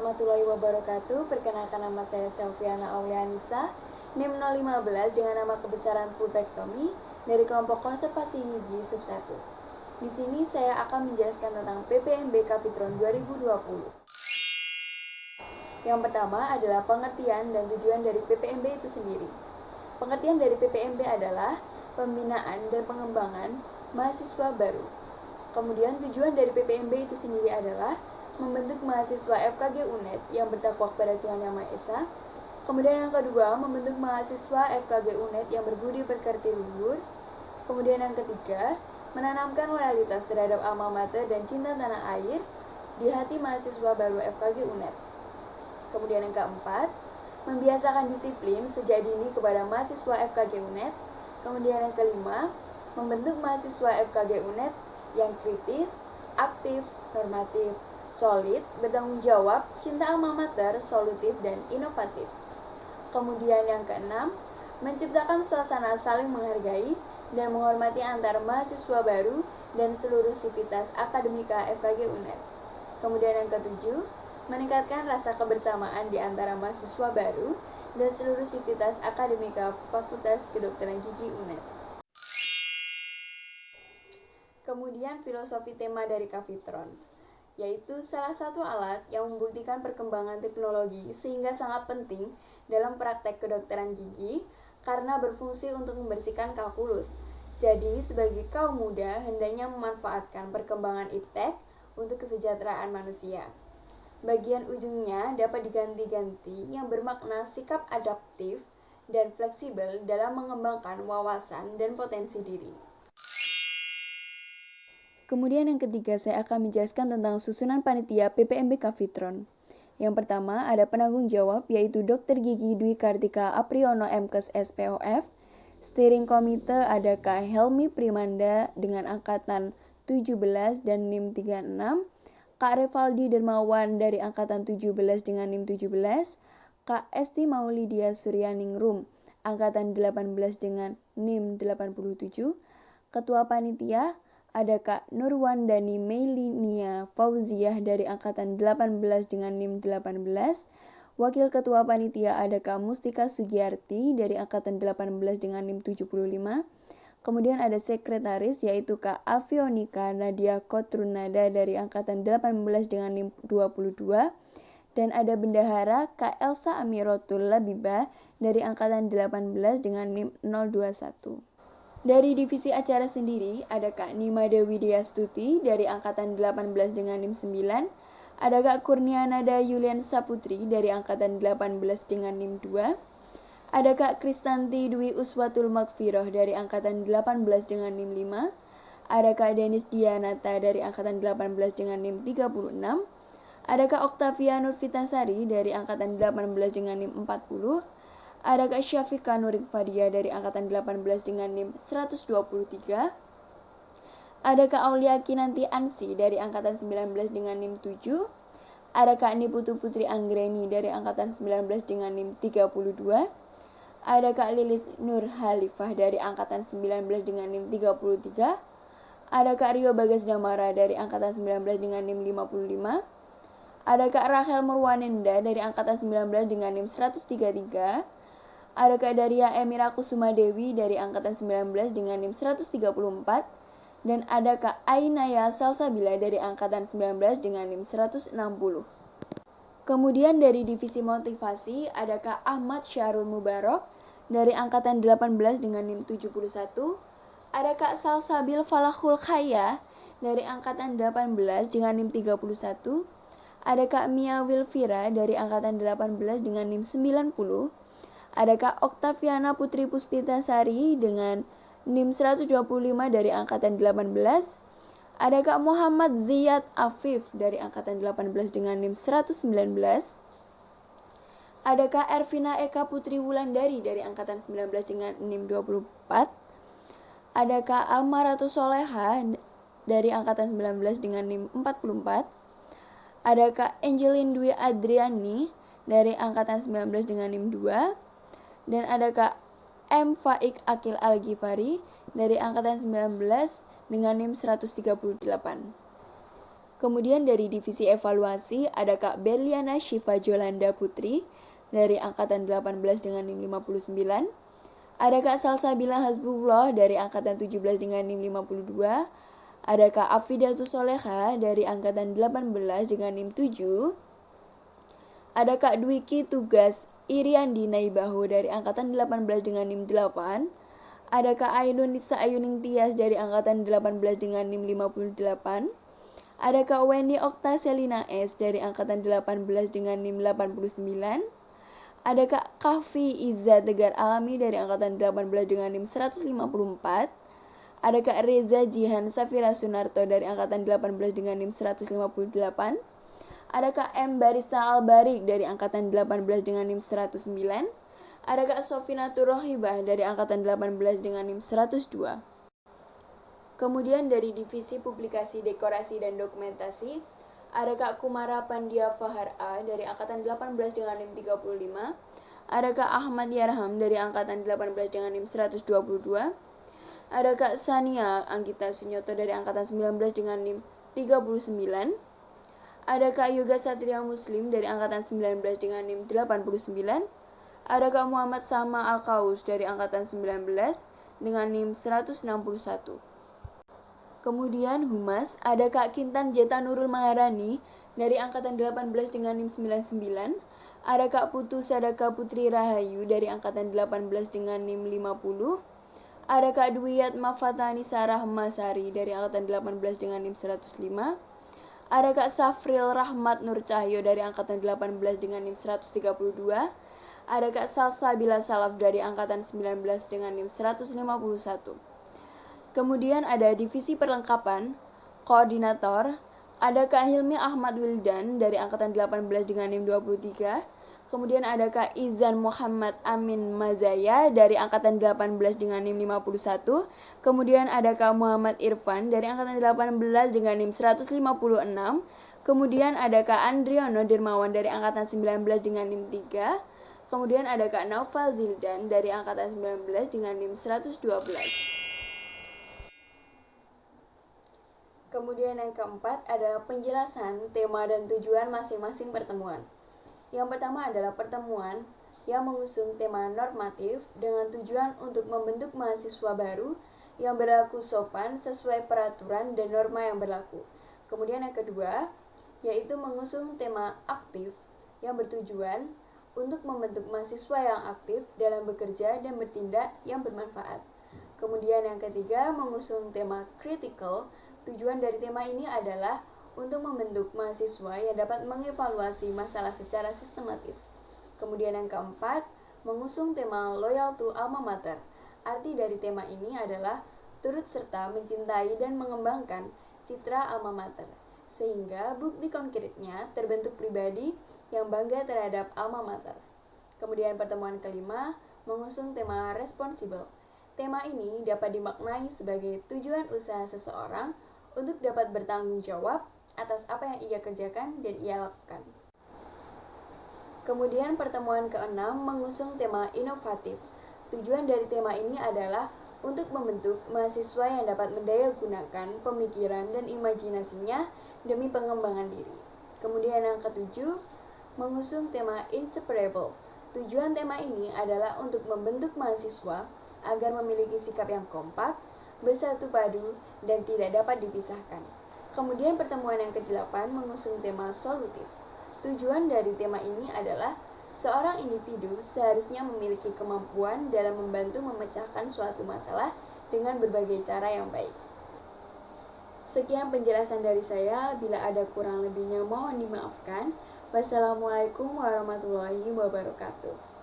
warahmatullahi wabarakatuh. Perkenalkan, nama saya Selviana Aulianisa, NIM 015 dengan nama kebesaran pulpektomi dari kelompok konservasi gigi sub 1. Di sini saya akan menjelaskan tentang PPMB Kavitron 2020. Yang pertama adalah pengertian dan tujuan dari PPMB itu sendiri. Pengertian dari PPMB adalah pembinaan dan pengembangan mahasiswa baru. Kemudian tujuan dari PPMB itu sendiri adalah membentuk mahasiswa FKG UNED yang bertakwa kepada Tuhan Yang Maha Esa. Kemudian yang kedua, membentuk mahasiswa FKG UNED yang berbudi pekerti luhur. Kemudian yang ketiga, menanamkan loyalitas terhadap alma mater dan cinta tanah air di hati mahasiswa baru FKG UNED. Kemudian yang keempat, membiasakan disiplin sejak dini kepada mahasiswa FKG UNED. Kemudian yang kelima, membentuk mahasiswa FKG UNED yang kritis, aktif, normatif, solid, bertanggung jawab, cinta alma mater, solutif, dan inovatif. Kemudian yang keenam, menciptakan suasana saling menghargai dan menghormati antar mahasiswa baru dan seluruh sivitas akademika FKG UNED. Kemudian yang ketujuh, meningkatkan rasa kebersamaan di antara mahasiswa baru dan seluruh sivitas akademika Fakultas Kedokteran Gigi UNED. Kemudian filosofi tema dari Kavitron, yaitu salah satu alat yang membuktikan perkembangan teknologi sehingga sangat penting dalam praktek kedokteran gigi karena berfungsi untuk membersihkan kalkulus. Jadi sebagai kaum muda hendaknya memanfaatkan perkembangan iptek untuk kesejahteraan manusia. Bagian ujungnya dapat diganti-ganti yang bermakna sikap adaptif dan fleksibel dalam mengembangkan wawasan dan potensi diri. Kemudian yang ketiga, saya akan menjelaskan tentang susunan panitia PPMB Kavitron. Yang pertama, ada penanggung jawab, yaitu Dr. Gigi Dwi Kartika Apriyono MKes SPOF. Steering Komite ada Kak Helmi Primanda dengan angkatan 17 dan NIM 36. Kak Revaldi Dermawan dari angkatan 17 dengan NIM 17. Kak Esti Maulidia Suryaningrum, angkatan 18 dengan NIM 87. Ketua Panitia ada Kak Nurwandani Meilinia Fauziah dari angkatan 18 dengan NIM 18. Wakil Ketua Panitia ada Kak Mustika Sugiyarti dari angkatan 18 dengan NIM 75. Kemudian ada sekretaris, yaitu Kak Avionika Nadia Kotrunada dari angkatan 18 dengan NIM 22. Dan ada bendahara Kak Elsa Amirotul Labibah dari angkatan 18 dengan NIM 021. Dari divisi acara sendiri, ada Kak Nima Dewi Diastuti dari angkatan 18 dengan NIM 9, ada Kak Kurnianada Yulian Saputri dari angkatan 18 dengan NIM 2, ada Kak Kristanti Dwi Uswatul Makfiroh dari angkatan 18 dengan NIM 5, ada Kak Denis Dianata dari angkatan 18 dengan NIM 36, ada Kak Oktavia Nurfitasari dari angkatan 18 dengan NIM 40, ada Kak Syafika Nurik Fadia dari angkatan 18 dengan NIM 123. Ada Kak Aulia Kinanti Ansi dari angkatan 19 dengan NIM 7. Ada Kak Niputu Putri Anggreni dari angkatan 19 dengan NIM 32. Ada Kak Lilis Nur Halifah dari angkatan 19 dengan NIM 33. Ada Kak Rio Bagas Damara dari angkatan 19 dengan NIM 55. Ada Kak Rachel Murwanenda dari angkatan 19 dengan NIM 133. Ada Kak Daria Emira Kusuma Dewi dari angkatan 19 dengan NIM 134. Dan ada Kak Ainaya Salsabila dari angkatan 19 dengan NIM 160. Kemudian dari divisi motivasi ada Kak Ahmad Syarul Mubarok dari angkatan 18 dengan NIM 71. Ada Kak Salsabil Falahul Khaya dari angkatan 18 dengan NIM 31. Ada Kak Mia Wilfira dari angkatan 18 dengan NIM 90. Ada Kak Oktaviana Putri Puspitasari dengan NIM 125 dari angkatan 18. Ada Kak Muhammad Ziyad Afif dari angkatan 18 dengan NIM 119. Ada Kak Ervina Eka Putri Wulandari dari angkatan 19 dengan NIM 24. Ada Kak Amaratu Soleha dari angkatan 19 dengan NIM 44. Ada Kak Angelin Dwi Adriani dari angkatan 19 dengan NIM 2. Dan ada Kak M. Faik Akil Al-Ghifari dari angkatan 19 dengan NIM 138. Kemudian dari divisi evaluasi ada Kak Berliana Syifa Jolanda Putri dari angkatan 18 dengan NIM 59. Ada Kak Salsabila Hasbullah dari angkatan 17 dengan NIM 52. Ada Kak Afidatus Soleha dari angkatan 18 dengan NIM 7. Ada Kak Dwiki Tugas Iriandi Naibaho dari angkatan 18 dengan NIM 8. Ada Kak Ainun Nisa Ayuning Tias dari angkatan 18 dengan NIM 58. Ada Kak Wendy Okta Selina S dari angkatan 18 dengan NIM 89. Ada Kak Kafi Iza Tegar Alami dari angkatan 18 dengan NIM 154. Ada Kak Reza Jihan Safira Sunarto dari angkatan 18 dengan NIM 158. Ada Kak M Barista Albarik dari angkatan 18 dengan NIM 109. Ada Kak Sofinatur Rohibah dari angkatan 18 dengan NIM 102. Kemudian dari divisi publikasi, dekorasi, dan dokumentasi, ada Kak Kumara Pandia Fahar A dari angkatan 18 dengan NIM 35. Ada Kak Ahmad Yarham dari angkatan 18 dengan NIM 122. Ada Kak Sania Anggita Sunyoto dari angkatan 19 dengan NIM 39. Ada Kak Yoga Satria Muslim dari angkatan 19 dengan NIM 89. Ada Kak Muhammad Sama Al-Kaus dari angkatan 19 dengan NIM 161. Kemudian Humas, ada Kak Kintan Jeta Nurul Maharani dari angkatan 18 dengan NIM 99. Ada Kak Putu Sadaka Putri Rahayu dari angkatan 18 dengan NIM 50. Ada Kak Dwiyat Mafatani Sarah Masari dari angkatan 18 dengan NIM 105. Ada Kak Safril Rahmat Nur Cahyo dari angkatan 18 dengan NIM 132. Ada Kak Salsabila Salaf dari angkatan 19 dengan NIM 151. Kemudian ada divisi perlengkapan, koordinator, ada Kak Hilmi Ahmad Wildan dari angkatan 18 dengan NIM 23. Kemudian ada Kak Izan Muhammad Amin Mazaya dari angkatan 18 dengan NIM 51. Kemudian ada Kak Muhammad Irfan dari angkatan 18 dengan NIM 156. Kemudian ada Kak Andriono Dirmawan dari angkatan 19 dengan NIM 3. Kemudian ada Kak Naufal Zildan dari angkatan 19 dengan NIM 112. Kemudian yang keempat adalah penjelasan tema dan tujuan masing-masing pertemuan. Yang pertama adalah pertemuan yang mengusung tema normatif dengan tujuan untuk membentuk mahasiswa baru yang berlaku sopan sesuai peraturan dan norma yang berlaku. Kemudian yang kedua, yaitu mengusung tema aktif yang bertujuan untuk membentuk mahasiswa yang aktif dalam bekerja dan bertindak yang bermanfaat. Kemudian yang ketiga, mengusung tema critical. Tujuan dari tema ini adalah untuk membentuk mahasiswa yang dapat mengevaluasi masalah secara sistematis. Kemudian yang keempat, mengusung tema loyal to alma mater. Arti dari tema ini adalah turut serta mencintai dan mengembangkan citra alma mater, sehingga bukti konkretnya terbentuk pribadi yang bangga terhadap alma mater. Kemudian pertemuan kelima, mengusung tema responsible. Tema ini dapat dimaknai sebagai tujuan usaha seseorang untuk dapat bertanggung jawab atas apa yang ia kerjakan dan ia lakukan. Kemudian pertemuan keenam mengusung tema inovatif. Tujuan dari tema ini adalah untuk membentuk mahasiswa yang dapat mendayagunakan pemikiran dan imajinasinya demi pengembangan diri. Kemudian yang ketujuh, mengusung tema inseparable. Tujuan tema ini adalah untuk membentuk mahasiswa agar memiliki sikap yang kompak, bersatu padu, dan tidak dapat dipisahkan. Kemudian pertemuan yang ke-8 mengusung tema solutif. Tujuan dari tema ini adalah seorang individu seharusnya memiliki kemampuan dalam membantu memecahkan suatu masalah dengan berbagai cara yang baik. Sekian penjelasan dari saya, bila ada kurang lebihnya mohon dimaafkan. Wassalamualaikum warahmatullahi wabarakatuh.